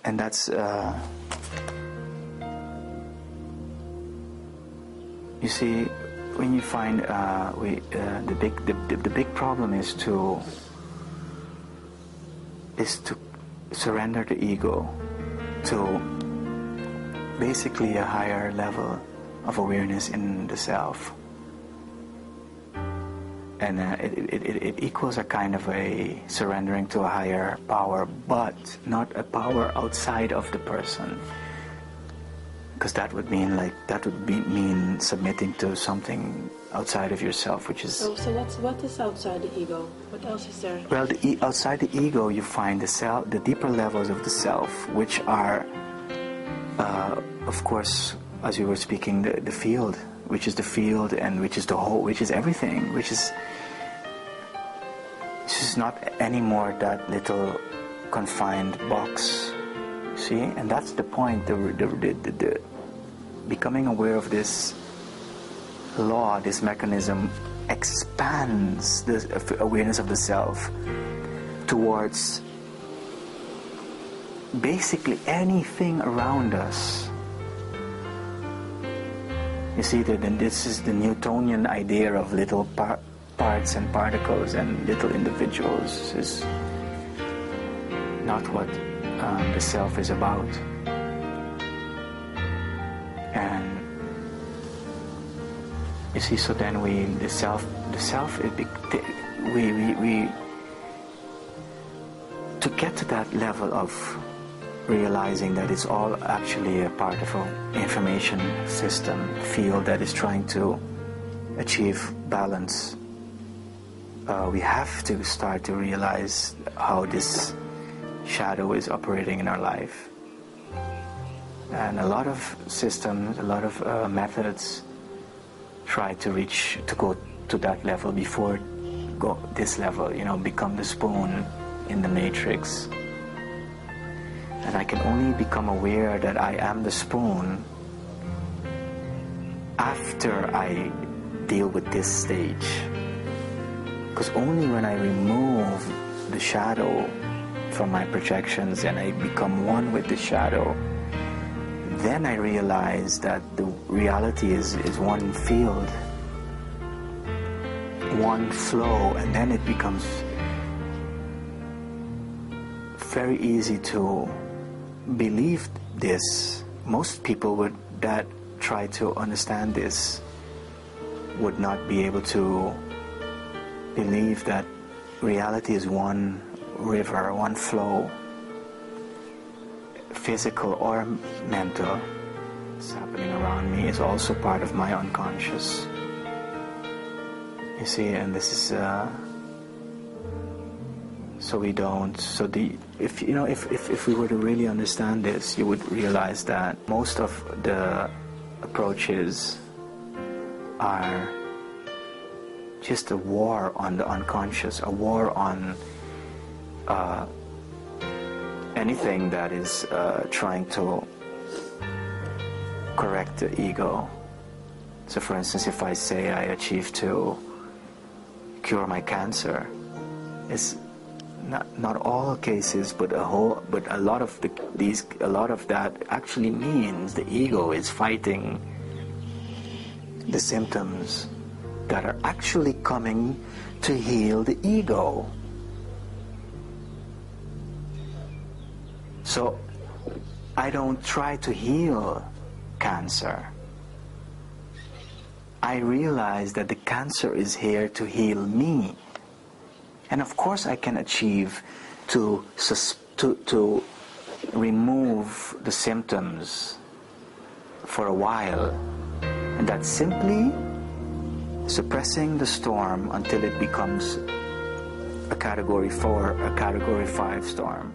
And that's you see, when you find the big problem is to surrender the ego to basically a higher level of awareness in the self, and it equals a kind of a surrendering to a higher power, but not a power outside of the person, because that would mean mean submitting to something outside of yourself, which is. So what is outside the ego? What else is there? Well, outside the ego, you find the self, the deeper levels of the self, which are, of course, as you were speaking, the field, which is the field, and which is the whole, which is everything, which is not anymore that little confined box. See, and that's the point. The becoming aware of this law, this mechanism, expands the awareness of the self towards basically anything around us. You see, then this is the Newtonian idea of little parts and particles and little individuals. This is not what the self is about. And you see, so then we to get to that level of realizing that it's all actually a part of an information system field that is trying to achieve balance, we have to start to realize how this shadow is operating in our life. And a lot of systems, a lot of methods try to go to that level before go this level, become the spoon in the matrix. And I can only become aware that I am the spoon after I deal with this stage. Because only when I remove the shadow from my projections and I become one with the shadow, then I realize that the reality is one field, one flow, and then it becomes very easy to believe this. Most people that try to understand this would not be able to believe that reality is one river, one flow, physical or mental. What's happening around me is also part of my unconscious. You see, and this is if we were to really understand this, you would realize that most of the approaches are just a war on the unconscious, a war on anything that is trying to correct the ego. So for instance, if I say I achieve to cure my cancer, it's not all cases, but a lot of that actually means the ego is fighting the symptoms that are actually coming to heal the ego. So I don't try to heal cancer. I realize that the cancer is here to heal me. And of course I can achieve to remove the symptoms for a while. And that's simply suppressing the storm until it becomes a category 4, a category 5 storm.